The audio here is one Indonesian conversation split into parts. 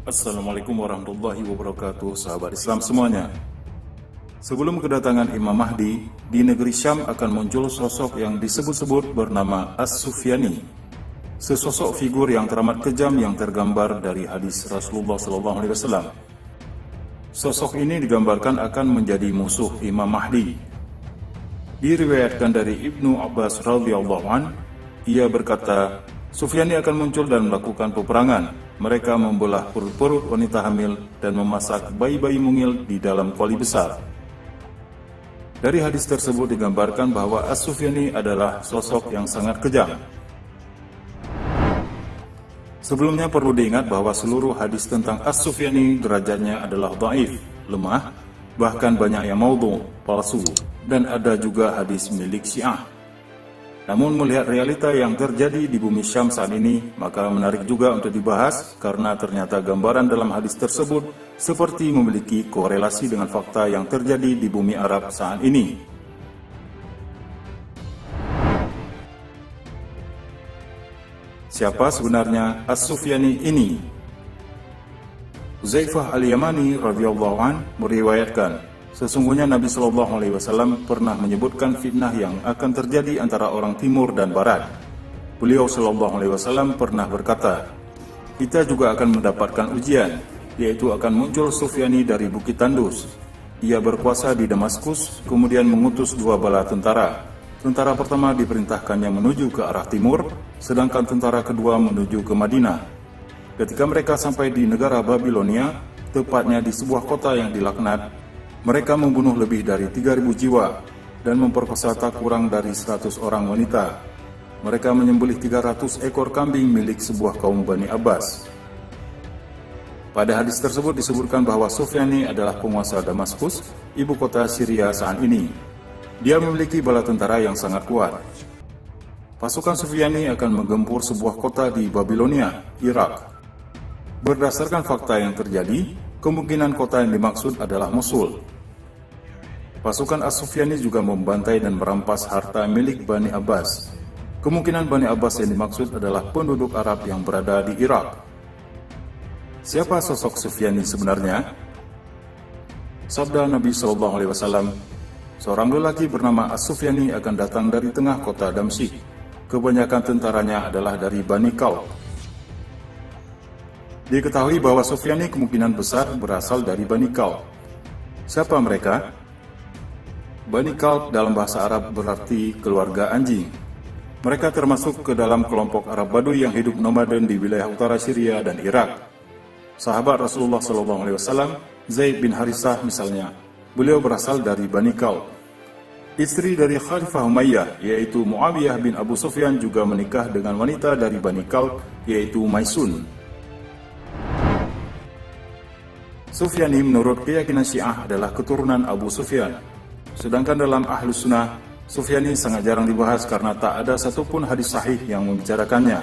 Assalamualaikum warahmatullahi wabarakatuh, sahabat Islam semuanya. Sebelum kedatangan Imam Mahdi, di negeri Syam akan muncul sosok yang disebut-sebut bernama As-Sufyani. Sesosok figur yang teramat kejam yang tergambar dari hadis Rasulullah SAW. Sosok ini digambarkan akan menjadi musuh Imam Mahdi. Diriwayatkan dari Ibnu Abbas radhiyallahu an, ia berkata, Sufyani akan muncul dan melakukan peperangan. Mereka membelah perut-perut wanita hamil dan memasak bayi-bayi mungil di dalam kuali besar. Dari hadis tersebut digambarkan bahwa As-Sufyani adalah sosok yang sangat kejam. Sebelumnya perlu diingat bahwa seluruh hadis tentang As-Sufyani derajatnya adalah dhaif, lemah, bahkan banyak yang maudhu, palsu, dan ada juga hadis milik Syiah. Namun melihat realita yang terjadi di bumi Syam saat ini, maka menarik juga untuk dibahas karena ternyata gambaran dalam hadis tersebut seperti memiliki korelasi dengan fakta yang terjadi di bumi Arab saat ini. Siapa sebenarnya As-Sufyani ini? Hudzaifah Al-Yamani radhiyallahu an meriwayatkan, sesungguhnya Nabi SAW pernah menyebutkan fitnah yang akan terjadi antara orang timur dan barat. Beliau SAW pernah berkata, kita juga akan mendapatkan ujian, yaitu akan muncul Sufyani dari Bukit Tandus. Ia berkuasa di Damaskus, kemudian mengutus 2 bala tentara. Tentara pertama diperintahkannya menuju ke arah timur, sedangkan tentara kedua menuju ke Madinah. Ketika mereka sampai di negara Babilonia, tepatnya di sebuah kota yang dilaknat, mereka membunuh lebih dari 3.000 jiwa dan memperkosa tak kurang dari 100 orang wanita. Mereka menyembelih 300 ekor kambing milik sebuah kaum Bani Abbas. Pada hadis tersebut disebutkan bahwa Sufyani adalah penguasa Damaskus, ibu kota Syria saat ini. Dia memiliki bala tentara yang sangat kuat. Pasukan Sufyani akan menggempur sebuah kota di Babilonia, Irak. Berdasarkan fakta yang terjadi, kemungkinan kota yang dimaksud adalah Mosul. Pasukan As-Sufyani juga membantai dan merampas harta milik Bani Abbas. Kemungkinan Bani Abbas yang dimaksud adalah penduduk Arab yang berada di Irak. Siapa sosok Sufyani sebenarnya? Sabda Nabi SAW, seorang lelaki bernama As-Sufyani akan datang dari tengah kota Damsyik. Kebanyakan tentaranya adalah dari Bani Kalb. Diketahui bahwa Sufyani kemungkinan besar berasal dari Bani Kalb. Siapa mereka? Bani Kalb dalam bahasa Arab berarti keluarga anjing. Mereka termasuk ke dalam kelompok Arab Baduy yang hidup nomaden di wilayah utara Syria dan Irak. Sahabat Rasulullah SAW, Zaid bin Harithah misalnya, beliau berasal dari Bani Kalb. Istri dari Khalifah Umayyah, yaitu Muawiyah bin Abu Sufyan, juga menikah dengan wanita dari Bani Kalb, yaitu Maisun. Sufyani menurut keyakinan Syiah adalah keturunan Abu Sufyan. Sedangkan dalam Ahlus Sunnah, Sufyani sangat jarang dibahas karena tak ada satupun hadis sahih yang membicarakannya.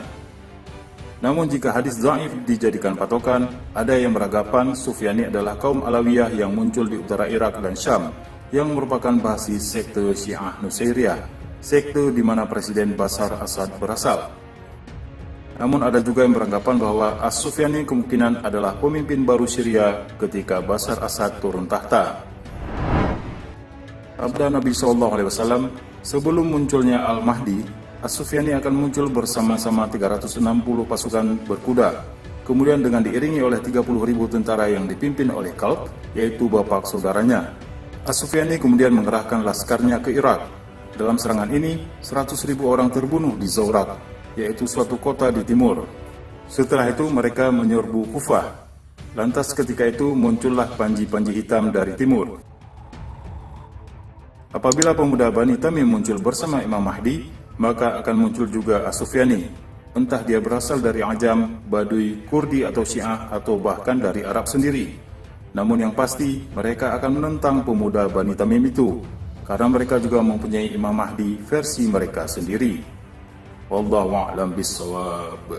Namun jika hadis dhaif dijadikan patokan, ada yang beranggapan Sufyani adalah kaum Alawiyah yang muncul di utara Irak dan Syam, yang merupakan basis sekte Syiah Nusairiyah, sekte di mana Presiden Bashar Assad berasal. Namun ada juga yang beranggapan bahwa As-Sufyani kemungkinan adalah pemimpin baru Syria ketika Bashar Assad turun tahta. Sabda Nabi SAW, sebelum munculnya Al-Mahdi, As-Sufyani akan muncul bersama-sama 360 pasukan berkuda, kemudian dengan diiringi oleh 30.000 tentara yang dipimpin oleh Kalb, yaitu bapak saudaranya. As-Sufyani kemudian mengerahkan laskarnya ke Irak. Dalam serangan ini, 100.000 orang terbunuh di Zaurak, yaitu suatu kota di timur. Setelah itu mereka menyerbu Kufah. Lantas ketika itu muncullah panji-panji hitam dari timur. Apabila pemuda Bani Tamim muncul bersama Imam Mahdi, maka akan muncul juga As-Sufyani. Entah dia berasal dari Ajam, Baduy, Kurdi atau Syiah, atau bahkan dari Arab sendiri. Namun yang pasti, mereka akan menentang pemuda Bani Tamim itu, karena mereka juga mempunyai Imam Mahdi versi mereka sendiri. Wallahu a'lam bishawab.